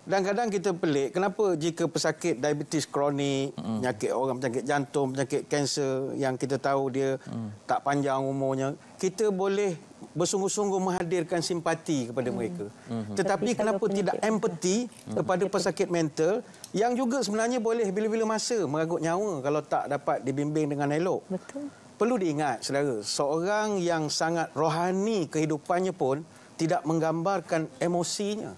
Dan kadang kita pelik, kenapa jika pesakit diabetes kronik, penyakit orang, penyakit jantung, penyakit kanser yang kita tahu dia tak panjang umurnya, kita boleh bersungguh-sungguh menghadirkan simpati kepada mereka. Tetapi kenapa tidak empati kepada pesakit mental yang juga sebenarnya boleh bila-bila masa meragut nyawa kalau tak dapat dibimbing dengan elok. Betul. Perlu diingat, saudara, seorang yang sangat rohani kehidupannya pun tidak menggambarkan emosinya.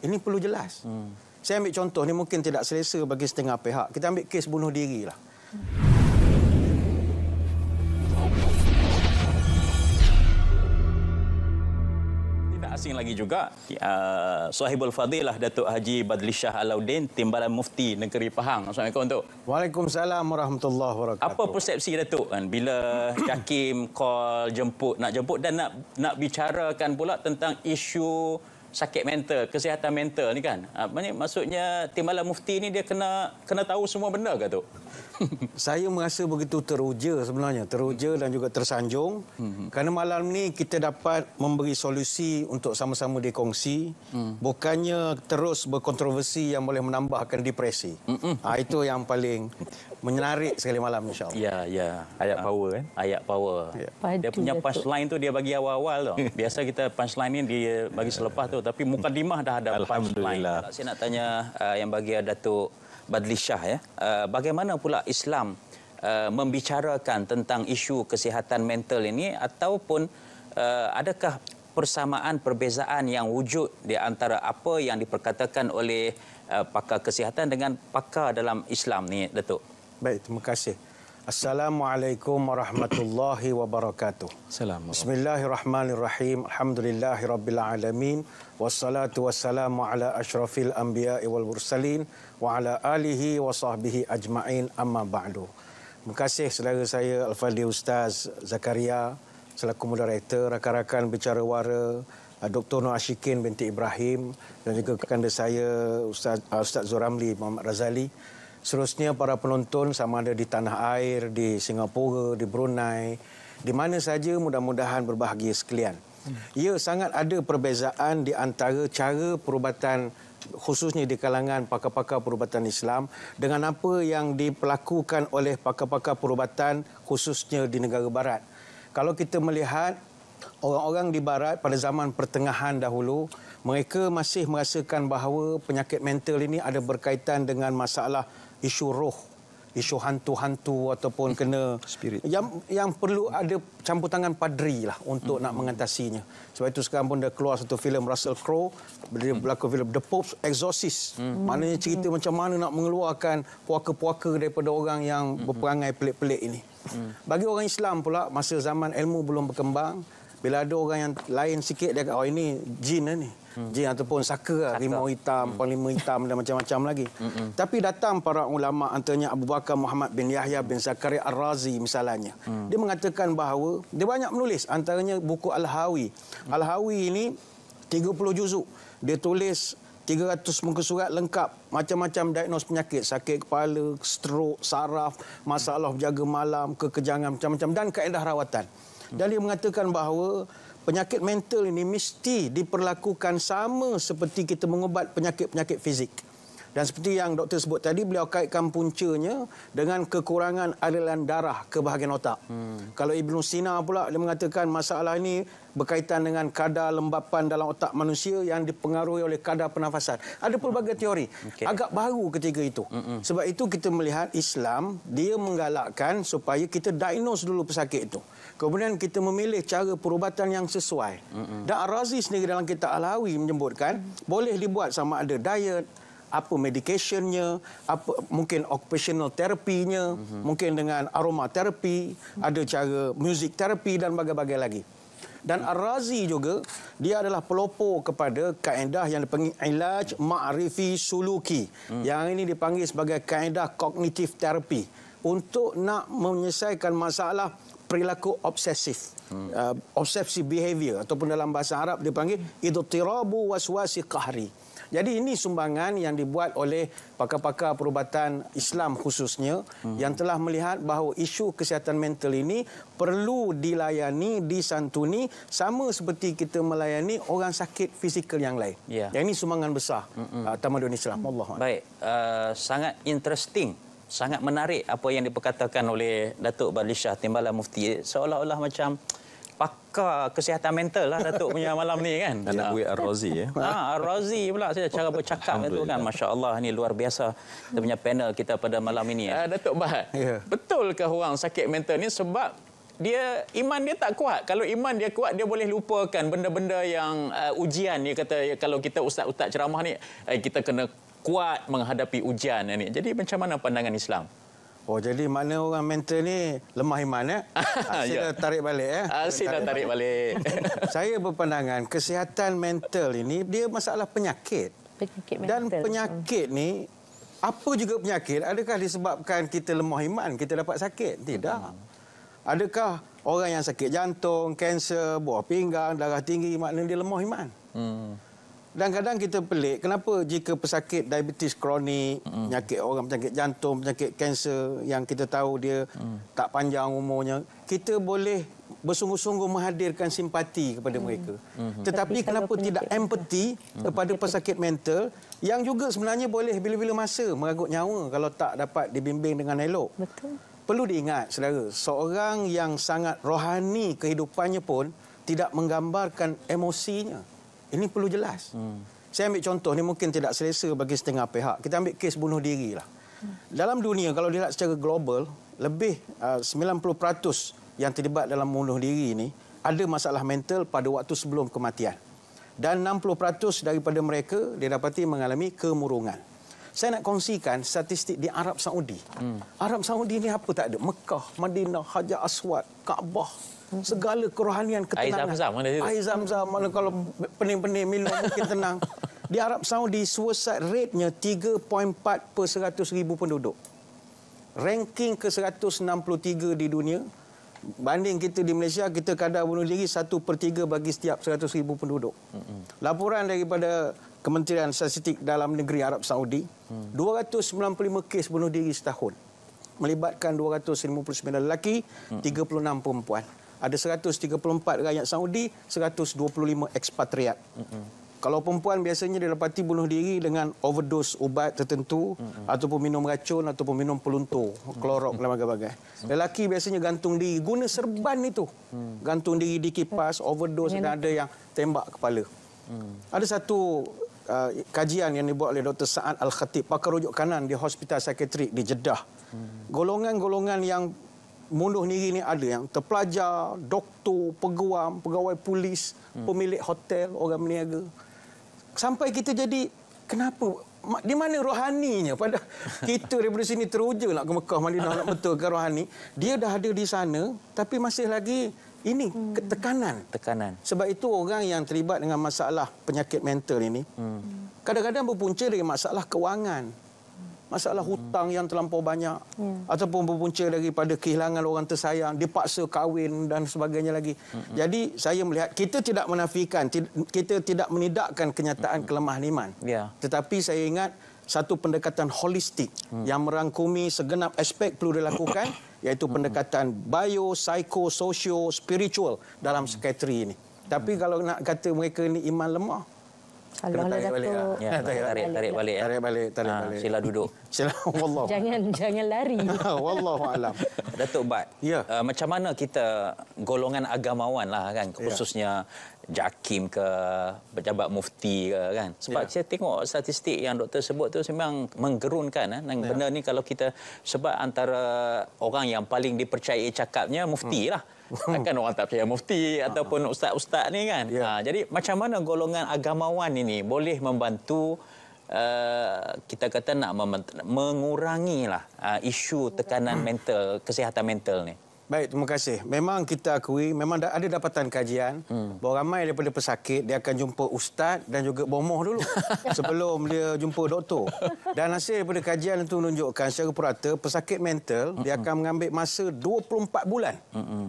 Ini perlu jelas. Saya ambil contoh, ni mungkin tidak selesa bagi setengah pihak. Kita ambil kes bunuh diri lah. Tidak asing lagi juga, Sahibul Fadilah Datuk Haji Badli Shah Alauddin, Timbalan Mufti Negeri Pahang. Assalamualaikum, Datuk. Waalaikumsalam warahmatullahi wabarakatuh. Apa persepsi Datuk kan bila Jakim call nak jemput dan nak bicarakan pula tentang isu sakit mental, kesihatan mental ni kan? Maksudnya Timbalan Mufti ni dia kena tahu semua benda ke, Datuk? Saya merasa begitu teruja sebenarnya, teruja dan juga tersanjung kerana malam ni kita dapat memberi solusi untuk sama-sama dikongsi, bukannya terus berkontroversi yang boleh menambahkan depresi. Itu yang paling menarik sekali malam, insya-Allah. Ya. Ayat power kan? Ayat power. Ya. Dia punya punchline tu dia bagi awal-awal tu. Biasa kita punchline ni dia bagi selepas tu, tapi mukadimah dah ada punchline. Saya nak tanya yang bagi Datuk Badli Shah, ya. Bagaimana pula Islam membicarakan tentang isu kesihatan mental ini, ataupun adakah persamaan perbezaan yang wujud di antara apa yang diperkatakan oleh pakar kesihatan dengan pakar dalam Islam ni, Datuk? Baik, terima kasih. Assalamualaikum warahmatullahi wabarakatuh. Bismillahirrahmanirrahim. Alhamdulillahirabbil alamin. Wassalatu wassalamu ala asyrafil anbiya'i wal mursalin wa ala alihi wa sahbihi ajma'in, amma ba'du. Terima kasih saudara saya Al-Fadhil Ustaz Zakaria selaku moderator, rakan-rakan bicara wara, Dr. Nur Ashikin binti Ibrahim, dan juga kekanda saya Ustaz Zuramli Muhammad Razali. Seterusnya para penonton sama ada di tanah air, di Singapura, di Brunei, di mana saja, mudah-mudahan berbahagia sekalian. Ya, sangat ada perbezaan di antara cara perubatan khususnya di kalangan pakar-pakar perubatan Islam dengan apa yang dilakukan oleh pakar-pakar perubatan khususnya di negara barat. Kalau kita melihat orang-orang di barat pada zaman pertengahan dahulu, mereka masih merasakan bahawa penyakit mental ini ada berkaitan dengan masalah isu roh, isu hantu-hantu ataupun kena spirit yang perlu ada campur tangan padri lah untuk nak mengatasinya. Sebab itu sekarang pun dah keluar satu filem Russell Crowe, dia berlakon filem The Pope's Exorcist. Maknanya cerita macam mana nak mengeluarkan puaka-puaka daripada orang yang berperangai pelik-pelik ini. Bagi orang Islam pula, masa zaman ilmu belum berkembang, bila ada orang yang lain sikit, dia kata, oh ini jin lah ni. Jin ataupun saka, rimau hitam, panglima hitam dan macam-macam lagi. Tapi datang para ulama, antaranya Abu Bakar Muhammad bin Yahya bin Zakaria Ar-Razi misalnya. Dia mengatakan bahawa, dia banyak menulis, antaranya buku Al-Hawi. Al-Hawi ini 30 juzuk. Dia tulis 300 muka surat lengkap, macam-macam diagnos penyakit, sakit kepala, stroke, saraf, masalah berjaga malam, kekejangan macam-macam dan kaedah rawatan. Dan dia mengatakan bahawa penyakit mental ini mesti diperlakukan sama seperti kita mengubat penyakit-penyakit fizik. Dan seperti yang doktor sebut tadi, beliau kaitkan puncanya dengan kekurangan aliran darah ke bahagian otak. Kalau Ibn Sina pula, dia mengatakan masalah ini berkaitan dengan kadar lembapan dalam otak manusia yang dipengaruhi oleh kadar pernafasan. Ada pelbagai teori. Agak baru ketika itu. Sebab itu kita melihat Islam, dia menggalakkan supaya kita diagnose dulu pesakit itu. Kemudian kita memilih cara perubatan yang sesuai. Dan Ar-Razi sendiri dalam kitab Al-Hawi menyebutkan, boleh dibuat sama ada diet, apa medicationnya, apa mungkin occupational therapy-nya, mungkin dengan aromaterapi, ada cara music therapy dan bagai-bagai lagi. Dan Ar-Razi juga, dia adalah pelopor kepada kaedah yang dipanggil ilaj ma'rifi suluki. Yang ini dipanggil sebagai kaedah cognitive therapy untuk nak menyelesaikan masalah perilaku obsesif, obsessive behavior, ataupun dalam bahasa Arab dipanggil idtirabu waswasi qahri. Jadi ini sumbangan yang dibuat oleh pakar-pakar perubatan Islam khususnya yang telah melihat bahawa isu kesihatan mental ini perlu dilayani, disantuni sama seperti kita melayani orang sakit fizikal yang lain. Ya. Yang ini sumbangan besar tamadun Islam. Allah. Baik, sangat interesting, sangat menarik apa yang diperkatakan oleh Datuk Badlishah Timbalan Mufti. Seolah-olah macam pakar kesihatan mental lah Datuk punya malam ni kan. Anak buih Ar-Razi ya. Ar-Razi pula saya cara bercakap itu kan, masya-Allah, ni luar biasa kita punya panel kita pada malam ini. Datuk Bahad, betul ke orang sakit mental ni sebab dia iman dia tak kuat? Kalau iman dia kuat, dia boleh lupakan benda-benda yang ujian. Dia kata kalau kita ustaz-ustaz ceramah ni kita kena kuat menghadapi ujian ni. Jadi macam mana pandangan Islam? Oh, jadi makna orang mental ni lemah iman ya? Saya dah tarik balik ya. Saya dah tarik balik. Saya berpandangan kesihatan mental ini dia masalah penyakit. Dan penyakit ni apa juga penyakit, adakah disebabkan kita lemah iman kita dapat sakit? Tidak. Adakah orang yang sakit jantung, kanser, buah pinggang, darah tinggi maknanya dia lemah iman? Dan kadang kita pelik, kenapa jika pesakit diabetes kronik, penyakit orang penyakit jantung, penyakit kanser yang kita tahu dia tak panjang umurnya, kita boleh bersungguh-sungguh menghadirkan simpati kepada mereka. Tetapi kenapa tidak empati kepada pesakit mental yang juga sebenarnya boleh bila-bila masa meragut nyawa kalau tak dapat dibimbing dengan elok. Betul. Perlu diingat, saudara, seorang yang sangat rohani kehidupannya pun tidak menggambarkan emosinya. Ini perlu jelas. Saya ambil contoh, ni mungkin tidak selesa bagi setengah pihak. Kita ambil kes bunuh diri lah. Dalam dunia, kalau dilihat secara global, lebih 90% yang terlibat dalam bunuh diri ini ada masalah mental pada waktu sebelum kematian. Dan 60% daripada mereka didapati mengalami kemurungan. Saya nak kongsikan statistik di Arab Saudi. Arab Saudi ni apa tak ada? Mekah, Madinah, Hajar Aswad, Kaabah. Segala kerohanian, ketenangan. Air Zam-Zam. Mana kalau pening-pening minum mungkin tenang. Di Arab Saudi, suicide rate-nya 3.4 per 100,000 penduduk. Ranking ke-163 di dunia. Banding kita di Malaysia, kita kadar bunuh diri 1/3 bagi setiap 100,000 penduduk. Laporan daripada Kementerian Statistik Dalam Negeri Arab Saudi, 295 kes bunuh diri setahun. Melibatkan 259 lelaki, 36 perempuan. Ada 134 rakyat Saudi, 125 ekspatriat. Kalau perempuan biasanya didapati bunuh diri dengan overdose ubat tertentu, ataupun minum racun, ataupun minum peluntur, klorok dan sebagainya. Lelaki biasanya gantung diri, guna serban itu. Gantung diri di kipas, overdose, dan ada yang tembak kepala. Ada satu kajian yang dibuat oleh Dr. Sa'ad Al-Khatib, pakar rujuk kanan di Hospital Psikiatrik di Jeddah. Golongan-golongan yang bunuh diri ni ada yang terpelajar, doktor, peguam, pegawai polis, pemilik hotel, orang berniaga. Sampai kita jadi, kenapa? Di mana rohaninya? Pada kita daripada sini teruja nak ke Mekah, Madinah, nak betulkan rohani. Dia dah ada di sana, tapi masih lagi ini tekanan. Sebab itu orang yang terlibat dengan masalah penyakit mental ini, kadang-kadang berpunca dari masalah kewangan. Masalah hutang yang terlampau banyak, ataupun berpunca daripada kehilangan orang tersayang, dipaksa kahwin dan sebagainya lagi. Jadi saya melihat kita tidak menafikan, kita tidak menidakkan kenyataan kelemahan iman. Tetapi saya ingat satu pendekatan holistik yang merangkumi segenap aspek perlu dilakukan, iaitu pendekatan bio, psiko, sosio, spiritual dalam psikiatri ini. Tapi kalau nak kata mereka ini iman lemah, Salah tarik balik lah. Tarik balik. Sila duduk. Sila, wallah. Jangan lari. Wallahu alam. Datuk Bad, macam mana kita golongan agamawan lah kan, khususnya JAKIM ke, pejabat mufti ke kan. Sebab saya tengok statistik yang doktor sebut tu memang menggerunkan. Dan benda ni kalau kita, sebab antara orang yang paling dipercayai cakapnya mufti lah. Takkan orang tak percaya mufti ataupun ustaz-ustaz ni kan. Jadi macam mana golongan agamawan ini boleh membantu kita kata nak mengurangilah isu tekanan mental, kesihatan mental ni? Baik, terima kasih. Memang kita akui, memang ada dapatan kajian bahawa ramai daripada pesakit dia akan jumpa ustaz dan juga bomoh dulu sebelum dia jumpa doktor. Dan hasil daripada kajian itu menunjukkan secara purata pesakit mental dia akan mengambil masa 24 bulan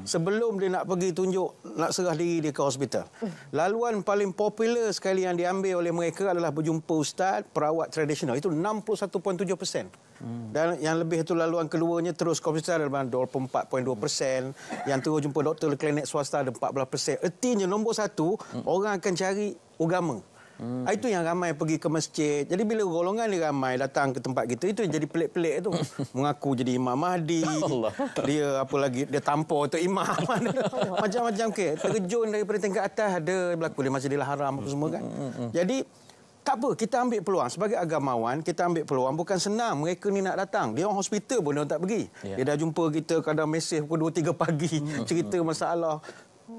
sebelum dia nak pergi tunjuk, nak serah diri dia ke hospital. Laluan paling popular sekali yang diambil oleh mereka adalah berjumpa ustaz, perawat tradisional. Itu 61.7%. Dan yang lebih itu laluan keduanya terus ke hospital dalam 24.2%. Yang terus jumpa doktor di klinik swasta ada 14%. Ertinya nombor satu, orang akan cari agama. Itu yang ramai pergi ke masjid. Jadi bila golongan ni ramai datang ke tempat kita, itu yang jadi pelik-pelik tu. Mengaku jadi Imam Mahdi. Dia apa lagi, dia tampar tu imam. Macam-macam ke. Terjun daripada tingkat atas ada berlaku di Masjidil Haram apa semua kan. Jadi tak apa, kita ambil peluang. Sebagai agamawan, kita ambil peluang. Bukan senang mereka ni nak datang. Dia orang hospital pun dia tak pergi. Dia dah jumpa kita, kadang mesej pukul 2-3 pagi. Cerita masalah.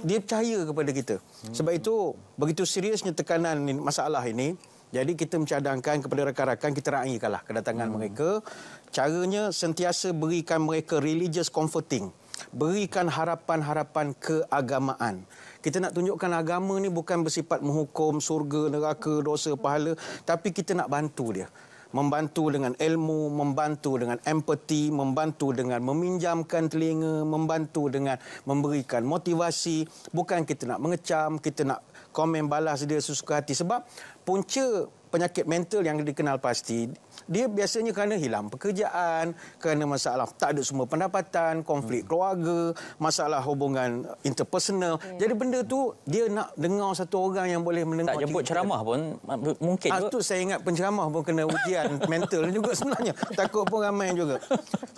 Dia percaya kepada kita. Sebab itu, begitu seriusnya tekanan masalah ini, jadi kita mencadangkan kepada rakan-rakan, kita raikanlah kedatangan mereka. Caranya sentiasa berikan mereka religious comforting. Berikan harapan-harapan keagamaan. Kita nak tunjukkan agama ni bukan bersifat menghukum surga, neraka, dosa, pahala, tapi kita nak bantu dia. Membantu dengan ilmu, membantu dengan empati, membantu dengan meminjamkan telinga, membantu dengan memberikan motivasi. Bukan kita nak mengecam, kita nak komen balas dia sesuka hati. Sebab punca penyakit mental yang dikenal pasti, dia biasanya kerana hilang pekerjaan, kerana masalah tak ada semua pendapatan, konflik keluarga, masalah hubungan interpersonal. Jadi benda tu dia nak dengar satu orang yang boleh mendengar. Tak jemput ceramah pun mungkin juga. Itu saya ingat penceramah pun kena ujian mental juga sebenarnya. Takut pun ramai juga.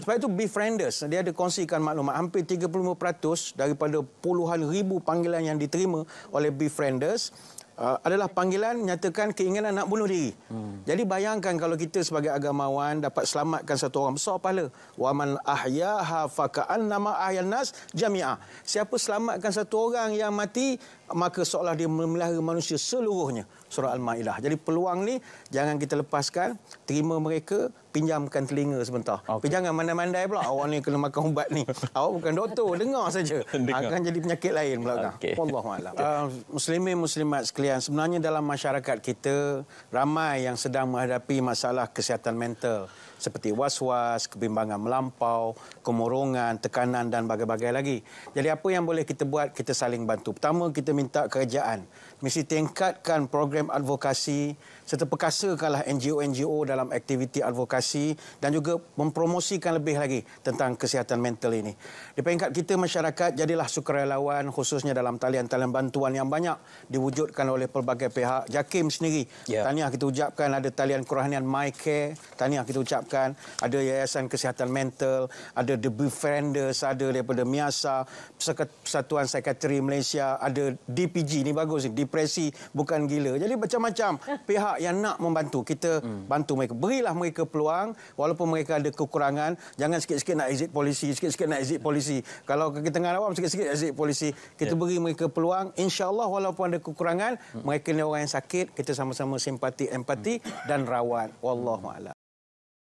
Sebab itu Befrienders, dia ada kongsikan maklumat. Hampir 35% daripada puluhan ribu panggilan yang diterima oleh Befrienders adalah panggilan menyatakan keinginan nak bunuh diri. Jadi bayangkan kalau kita sebagai agamawan dapat selamatkan satu orang, besar pahala. Wa man ahyaha fa ka'annama ahyan nas jami'a. Siapa selamatkan satu orang yang mati, maka seolah dia memelihara manusia seluruhnya. Surah Al-Maidah. Jadi peluang ni jangan kita lepaskan, terima mereka, pinjamkan telinga sebentar. Tapi jangan mandai-mandai pula, awak ni kena makan ubat ni. Awak bukan doktor, dengar saja. Akan jadi penyakit lain pula. Wallahualam. Muslimin muslimat sekalian, sebenarnya dalam masyarakat kita ramai yang sedang menghadapi masalah kesihatan mental seperti was-was, kebimbangan melampau, kemurungan, tekanan dan bagai-bagai lagi. Jadi apa yang boleh kita buat? Kita saling bantu. Pertama, kita minta kerajaan mesti tingkatkan program advokasi serta perkasakanlah NGO-NGO dalam aktiviti advokasi dan juga mempromosikan lebih lagi tentang kesihatan mental ini. Di peringkat kita masyarakat, jadilah sukarelawan khususnya dalam talian-talian bantuan yang banyak diwujudkan oleh pelbagai pihak. JAKIM sendiri, tahniah kita ucapkan, ada talian kerohanian MyCare, tahniah kita ucapkan, ada Yayasan Kesihatan Mental, ada The Befrienders, ada daripada MIASA, Persatuan Psikiatri Malaysia, ada DPG, ni bagus ni, depresi bukan gila. Jadi macam-macam pihak yang nak membantu, kita bantu mereka. Berilah mereka peluang walaupun mereka ada kekurangan. Jangan sikit-sikit nak exit polisi, sikit-sikit nak exit polisi. Kalau kita tengah awam, sikit-sikit exit polisi. Kita beri mereka peluang. InsyaAllah walaupun ada kekurangan, mereka ni orang yang sakit, kita sama-sama simpati, empati dan rawat. Wallahualam.